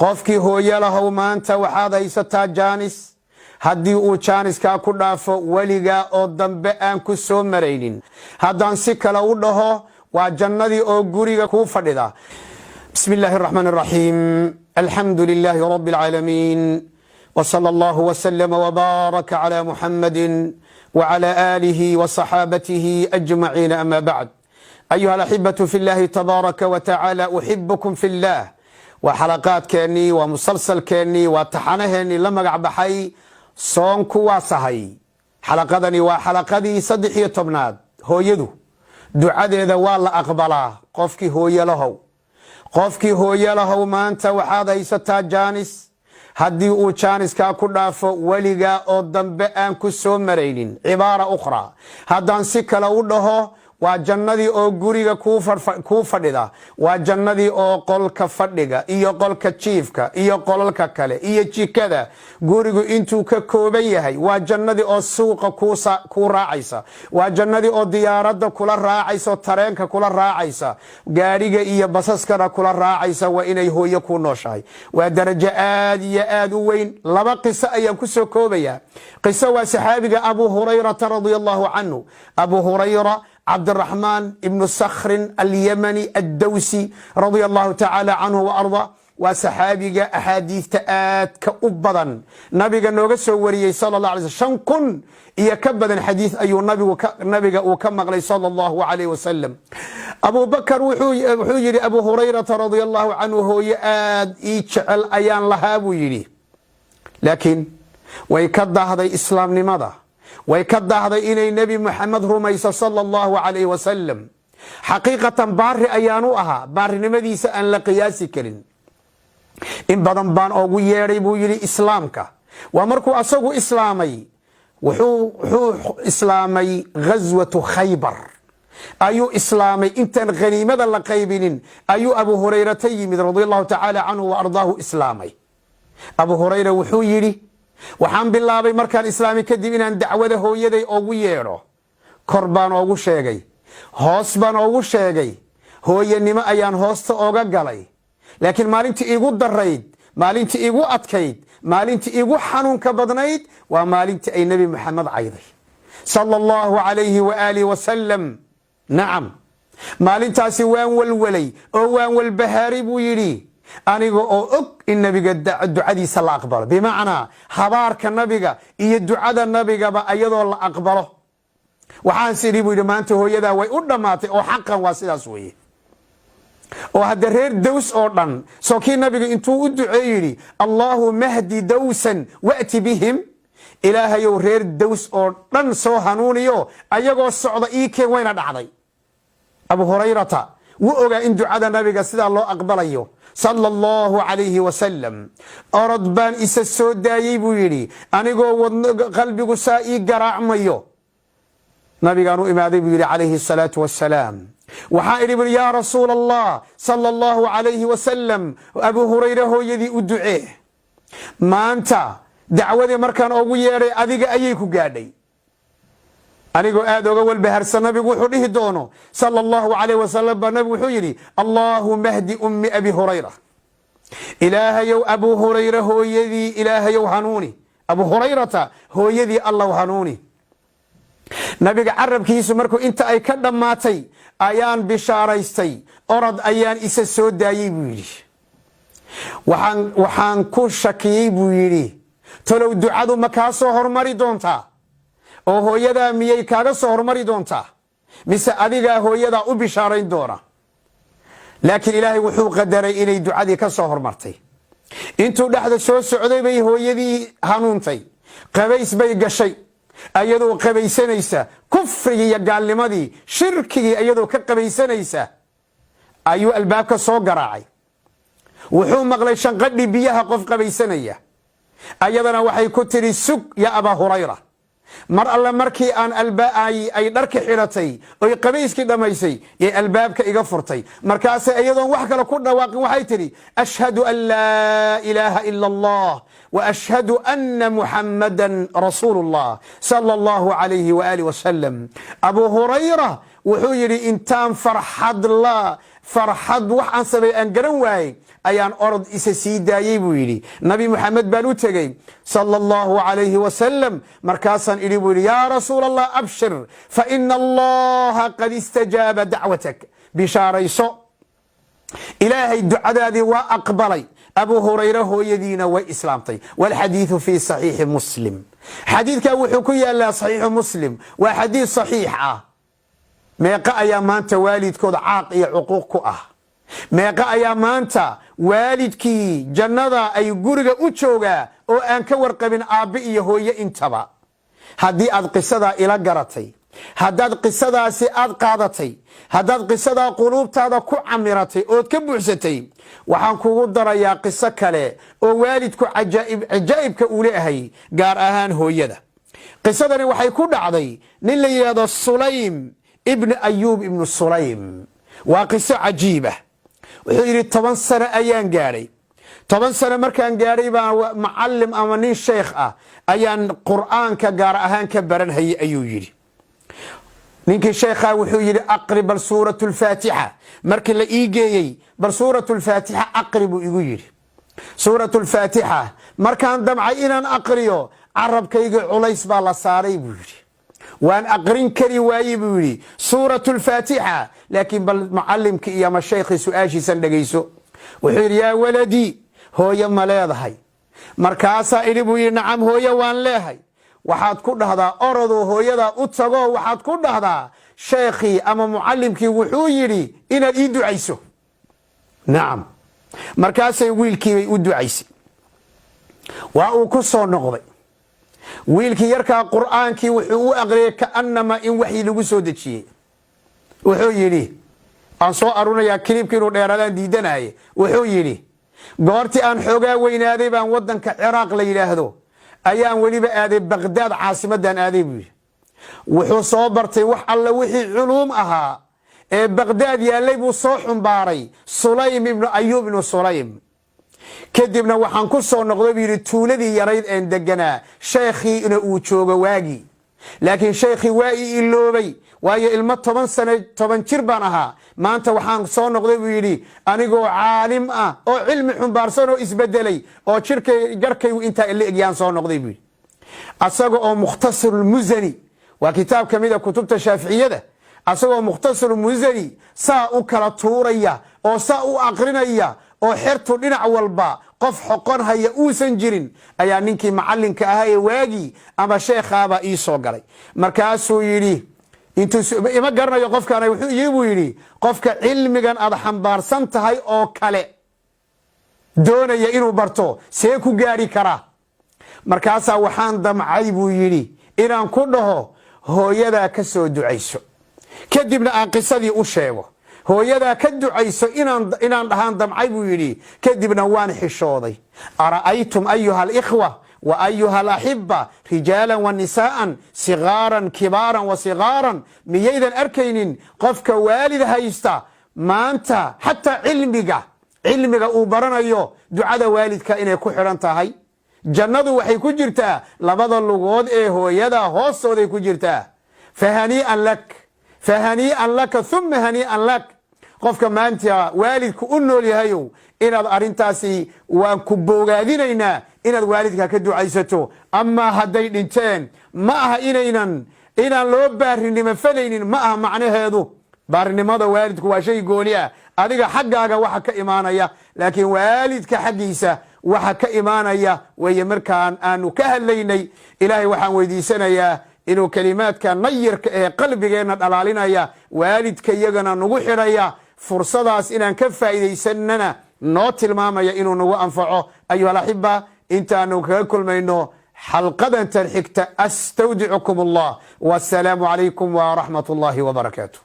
qofkii hooyo lahow maanta waxaad haysataa jaanis haddii uu jaaniskaa ku dhaafo weligaa oo dambe aan ku soo maraynin. haddaan si kale u dhaho waa jannadii oo guriga kuu fadhida. bismi illaahi araxmaan araxiim, alxamdu lilaahi rabbi alcaalamiin, وصلى الله وسلم وبارك على محمد وعلى آله وصحابته أجمعين. أما بعد، أيها الأحبة في الله تبارك وتعالى، أحبكم في الله. وحلقات كاني ومسلسل كاني وتحنهني لما قعبحي صونكو واسهي حلقتني وحلقتي صدحية طبناد هو يدو دعاء ذا والله أقبله قفكي هو يلهو قفكي هو يلهو ما أنت وحاذا يستا جانس haddii uu jaaniskaa ku dhaafo weligaa oo dambe aan ku soo maraynin. cibaara ukhra, haddaan si kale u dhaho waa jannadii oo guriga kuu fadhida, waa jannadii oo qolka fadhiga iyo qolka jiifka iyo qolalka kale iyo jikada gurigu intuu ka kooban yahay, waa jannadii oo suuqa kuu raacaysa, waa jannadii oo diyaaradda kula raacaysa, tareenka kula raacaysa, gaadhiga iyo basaskana kula raacaysa. waa inay hooyo ku nooshahay. waa darajo aad iyo aad u weyn. laba qiso ayaan ku soo koobaya. qiso waa saxaabiga abu hurayrata radia allahu canhu. abu hurayra عبد الرحمن ابن صخر اليمني الدوسي رضي الله تعالى عنه وأرضاه. وسحابي أحاديث تآت كأبضا نبي نوغا سوريي صلى الله عليه وسلم شنكن يكبدا حديث أي نبي وكم غلي صلى الله عليه وسلم. أبو بكر وحويري أبو هريرة رضي الله عنه هو يآد إيجعل أيان لهابو يري، لكن ويكد هذا إسلام لماذا؟ ويكد هذا إني نبي محمد رميس صلى الله عليه وسلم حقيقة بار أيانوها بار نمديس أن لقياسي كرين إن بدن بان أوغو يريبو يري إسلامك ومركو أصغو إسلامي وحو إسلامي غزوة خيبر. أيو إسلامي إنتن غنيمة لقيبين أيو أبو هريرة تيمد رضي الله تعالى عنه وأرضاه إسلامي. أبو هريرة وحو يري waxaan bilaabay markaan islaami kadib inaan dacwada hooyaday ugu yeedho. kor baan ugu sheegay, hoos baan ugu sheegay, hooyanimo ayaan hoosta oga galay. laakiin maalintii igu darayd, maalintii igu adkayd, maalintii igu xanuunka badnayd waa maalintii ay nabi maxamed cayday sallallahu alayhi wa alihi wa sallam. nacam, maalintaasi waan walwalay oo waan walbahaari buu yidhi, aniga oo og in nabiga ducadiisa la aqbalo. bimacnaa habaarka nabiga iyo ducada nabigaba ayadoo la aqbalo. waxaan sidii buu yidhi maanta hooyadaa way u dhammaatay oo xaqan waa sidaas weeye. oo hadda reer daws oo dhan soo kii nabiga intuu u duceey yidhi allaahumma hdi dawsan wa'ti bihim, ilaahayow reer daws oo dhan soo hanuuniyo ayagoo socda ii keen. wayna dhacday. abu hurayrata wuu ogaa in ducada nabiga sidaa loo aqbalayo صلى الله عليه وسلم. أرد بان إسا السودايي بو يري أنيقو قلبي سائي قراع ميو. نبي قانو إمادي بو يري عليه الصلاة والسلام. وحائري بو يا رسول الله صلى الله عليه وسلم أبو هريرة هو يدي أدعيه ما أنت دعوة مركان أبو يري أذيك أيكو قادي. أنيقو آدو قول بهرس النبي وحوله دونه صلى الله عليه وسلم. النبي وحيري اللهم اهدي أمي أبي هريرة. إله يو أبو هريرة هو يدي إله يو هنوني. أبو هريرة هو يدي الله هنوني. نبي عرب كيسو مركو انت أي كدام ماتي أيان بشاريستي أرد أيان إسا السودايي بويري وحان كو شكيي بويري تلو دعادو مكاسو هرماري دونتا oo hooyadaa miyay kaaga soo hormari doontaa mise adigaa hooyadaa u bishaarayn doona. laakiin ilaahay wuxuu qadaray inay ducadii ka soo hormartay. intuu dhexda soo socday bay hooyadii hanuuntay, qabays bay gashay. ayadoo qabaysanaysa kufrigii iyo gaalnimadii shirkigii ayadoo ka qabaysanaysa ayuu albaabka soo garaacay. wuxuu maqlay shanqadhii biyaha qof qabaysanaya. ayadana waxay ku tiri sug ya abaa hurayra. mar alla markii aan ay dharka xiratay oo qabayskii dhamaysay ee albaabka iga furtay. markaas ayadoon wax kale ku dhawaaqin waxay tiri ashhadu an la ilaha illa allah wa ashhadu anna muhammadan rasulullah sallallahu alayhi wa alihi wa sallam. abu hurayra wuxuu yidhi intaan farxad la farxad wax aan sabay aan garan waayey ayaan orod isa sii daayey buu yidhi. nabi muxamed baan u tegey sala allahu calayhi wasalam, markaasaan idhi buu yidhi yaa rasuul allah abshir fa ina allaha qad istajaaba dacwatak, bishaarayso ilaahay ducadaadii waa aqbalay. abu hurayra hooyadiina way islaamtay. walxadiidu fii saxiixi muslim, xadiidkaa wuxuu ku yaalaa saxiixu muslim, waa xadiid saxiix ah. meeqa ayaa maanta waalidkooda caaq iyo cuquuq ku ah? meeqa ayaa maanta waalidkii jannada ay guriga u joogaa oo aan ka warqabin aabbe iyo hooye intaba? haddii aad qisadaa ila garatay, haddaad qisadaasi aad qaadatay, haddaad qisadaa quluubtaada ku camiratay ood ka buuxsatay, waxaan kugu darayaa qiso kale oo waalidku cajaa'ibka uu leeyahay, gaar ahaan hooyada. qisadani waxay ku dhacday nin la yidhaahdo sulaym ibni ayuub ibnu sulaym. waa qiso cajiibah. wuxuu yidhi 10 sano ayaan gaadhay. 10 sano markaan gaadhay baan macallim ama nin sheekh ah ayaan qur'aanka gaar ahaan ka baranhayay ayuu yidhi. ninkii sheekhaa wuxuu yidhi aqri bal suuratu lfaatixa. markii la ii geeyey bal suuratu lfaatixa aqri buu igu yidhi. suuratu lfaatixa markaan damcay inaan aqriyo carabkayga culays baa la saaray buu yidhi. waan aqrin kari waaye buu yidhi suuratu lfaatixa. laakiin bal macallimkii iyo ama shaykhii su-aashiisan dhegayso. wuxuu yidhi yaa waladii, hooye ma leedahay? markaasaa idhi buu yidhi nacam hooye waan leehay. waxaad ku dhahdaa orodoo hooyadaa u tago, waxaad ku dhahdaa sheekhii ama mucallimkii wuxuu yidhi inaad ii ducayso. nacam. markaasay wiilkiibay u ducaysay. waa uu ku soo noqday. wiilkii yarkaa qur'aankii wuxuu u aqriyay ka'annama in waxyi lagu soo dejiyey. wuxuu yidhi, aan soo arunayaa kiliibka inuu dheeraadaan diidanaye, wuxuu yidhi goortii aan xoogaa weynaaday baan waddanka ciraaq la yidhaahdo ayaan weliba aaday baqdaad, caasimaddaan aaday buu yidhi. wuxuu soo bartay wax alla wixii culuum ahaa ee baqdaad yaallay buu soo xumbaaray sulaym ibnu ayuub ibnu sulaym. kadibna waxaan ku soo noqday buu yidhi tuuladii yarayd een deganaa, sheekhiina uu joogo waagii. laakiin sheekhii waa ii iloobay, waayo ilmo 10 sano 10 jir baan ahaa. maanta waxaan soo noqday buu yidhi anigoo caalim ah oo cilmi xumbaarsan oo isbedelay oo garkaygu intaa ila egyaan soo noqday buu yidhi. asaga oo mukhtasarulmusani, waa kitaab ka mida kutubta shaaficiyada, asagoo mukhtasarulmusani saa u kala tuuraya oo saa u aqrinaya oo xertu dhinac walba qof xoqon haya uusan jirin, ayaa ninkii macallinka ahaa ee waagii ama sheekhaabaa ii soo galay. markaasuu yidhi ima garanayo qofkaana, wuxuu yidhi buu yidhi qofka cilmigan aad xambaarsan tahay oo kale doonaya inuu barto see ku gaari karaa? markaasaa waxaan damcay buu yidhi inaan ku dhaho hooyadaa ka soo ducayso. kadibna aan qisadii u sheego. hooyadaa ka ducayso inaan dhahaan damcay buu yidhi. kadibna waan xishooday. ara'aytum ayuha alikhwa wa ayuha alaxiba rijaalan wa nisaa'an sigaaran kibaaran wa sigaaran, miyaydan arkaynin qofka waalid haysta maanta xataa cilmiga uu baranayo ducada waalidka inay ku xidhan tahay? jannadu waxay ku jirtaa labada lugood ee hooyada hoostooday ku jirtaa. fahanii'an laka uma hanii'an lak. qofka maanta waalidku u nool yahayow inaad arrintaasi waan ku boogaadinaynaa inaad waalidka ka ducaysato. amaa hadday dhinteen ma aha inaan loo baarinimo falaynin, ma aha macnaheedu. baarinimada waalidku waa shay gooni ah, adiga xaggaaga waxa ka imaanaya, laakiin waalidka xaggiisa waxa ka imaanaya weeye. markaan aanu ka hadlaynay, ilaahay waxaan weydiisanayaa inuu kelimaadka nayirka ee qalbigeenna dhalaalinaya waalidka iyagana nagu xidhaya, fursadaas inaan ka faa'iidaysanana noo tilmaamaya inuu nagu anfaco. ayuha alaxiba, intaanu kaga kulmayno xalqadan tan xigta, astawdicukum allah, wassalaamu calaykum waraxmat ullahi wabarakaatu.